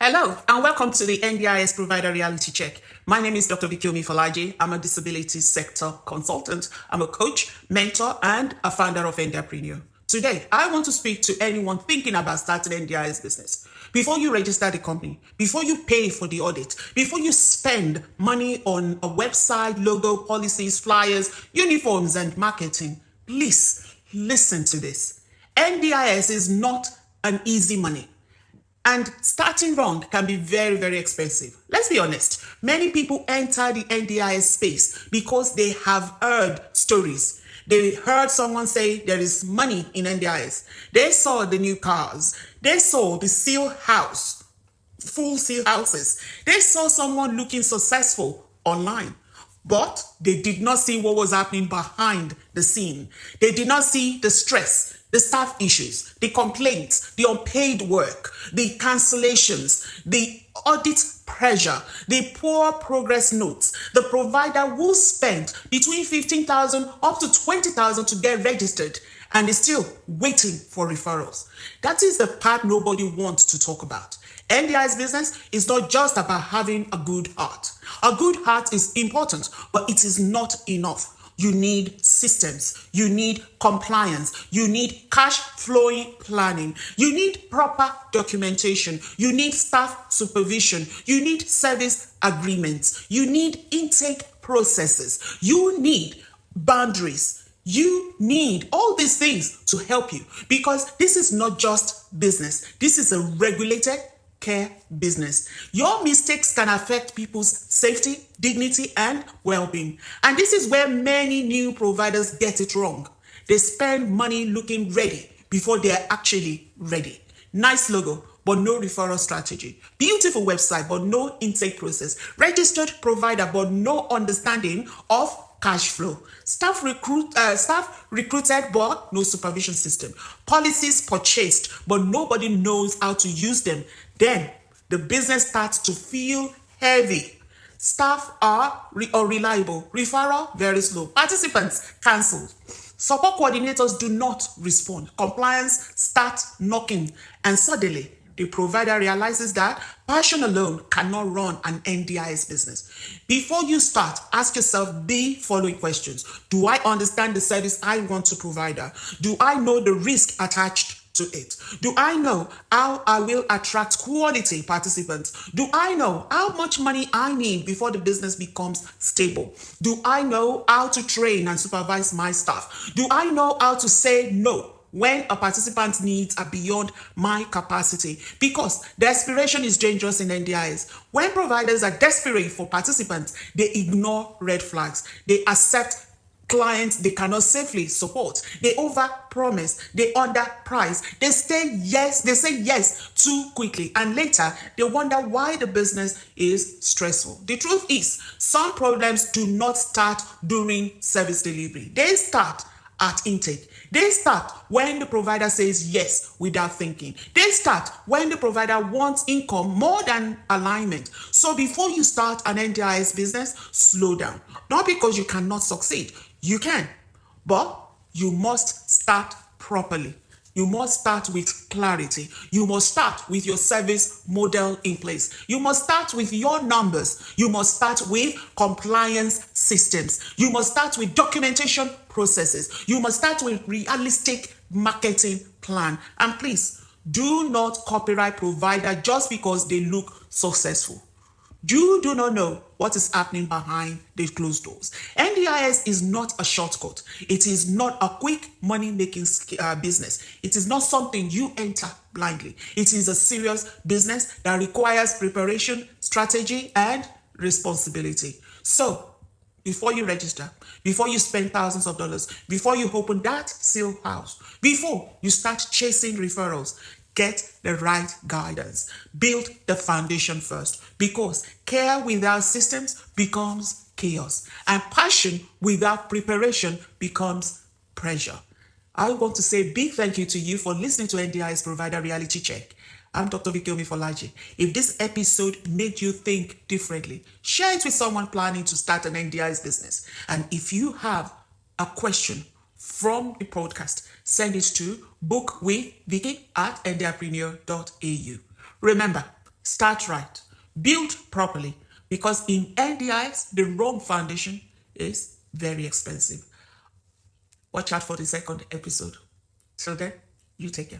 Hello, and welcome to the NDIS Provider Reality Check. My name is Dr. Vikomi Folaji. I'm a disability sector consultant. I'm a coach, mentor, and a founder of Entrepreneur. Today, I want to speak to anyone thinking about starting NDIS business. Before you register the company, before you pay for the audit, before you spend money on a website, logo, policies, flyers, uniforms, and marketing, please listen to this. NDIS is not an easy money. And starting wrong can be very, very expensive. Let's be honest. Many people enter the NDIS space because they have heard stories. They heard someone say there is money in NDIS. They saw the new cars. They saw the seal house, full seal houses. They saw someone looking successful online. But they did not see what was happening behind the scene. They did not see the stress, the staff issues, the complaints, the unpaid work, the cancellations, the audit pressure, the poor progress notes. The provider will spend between 15,000 up to 20,000 to get registered and is still waiting for referrals. That is the part nobody wants to talk about. NDI's business is not just about having a good heart. A good heart is important, but it is not enough. You need systems, you need compliance, you need cash flowing planning, you need proper documentation, you need staff supervision, you need service agreements, you need intake processes, you need boundaries. You need all these things to help you because this is not just business. This is a regulated care business. Your mistakes can affect people's safety, dignity, and well-being. And this is where many new providers get it wrong. They spend money looking ready before they are actually ready. Nice logo, but no referral strategy. Beautiful website, but no intake process. Registered provider, but no understanding of cash flow. Staff recruited, but no supervision system. Policies purchased, but nobody knows how to use them. Then the business starts to feel heavy. Staff are unreliable. Referral, very slow. Participants, cancelled. Support coordinators do not respond. Compliance starts knocking. And suddenly, the provider realizes that passion alone cannot run an NDIS business. Before you start, ask yourself the following questions. Do I understand the service I want to provide? Do I know the risk attached to it? Do I know how I will attract quality participants? Do I know how much money I need before the business becomes stable? Do I know how to train and supervise my staff? Do I know how to say no when a participant's needs are beyond my capacity? Because desperation is dangerous in NDIS. When providers are desperate for participants, they ignore red flags. They accept clients they cannot safely support. They overpromise, they underprice, they say yes too quickly, and later they wonder why the business is stressful. The truth is, some problems do not start during service delivery. They start at intake. They start when the provider says yes without thinking. They start when the provider wants income more than alignment. So before you start an NDIS business, slow down. Not because you cannot succeed. You can, but you must start properly. You must start with clarity. You must start with your service model in place. You must start with your numbers. You must start with compliance systems. You must start with documentation processes. You must start with realistic marketing plan. And please, do not copyright provider just because they look successful. You do not know what is happening behind the closed doors. NDIS is not a shortcut. It is not a quick money-making business. It is not something you enter blindly. It is a serious business that requires preparation, strategy, and responsibility. So, before you register, before you spend thousands of dollars, before you open that seal house, before you start chasing referrals, get the right guidance. Build the foundation first, because care without systems becomes chaos, and passion without preparation becomes pressure. I want to say a big thank you to you for listening to NDI's Provider Reality Check. I'm Dr. Vikomi Folaji. If this episode made you think differently, share it with someone planning to start an NDI's business. And if you have a question from the podcast, send it to bookwithvicky@entrepreneur.au. Remember, Start right. Build properly. Because in NDIS, the wrong foundation is very expensive. Watch out for the second episode. So then, you take care.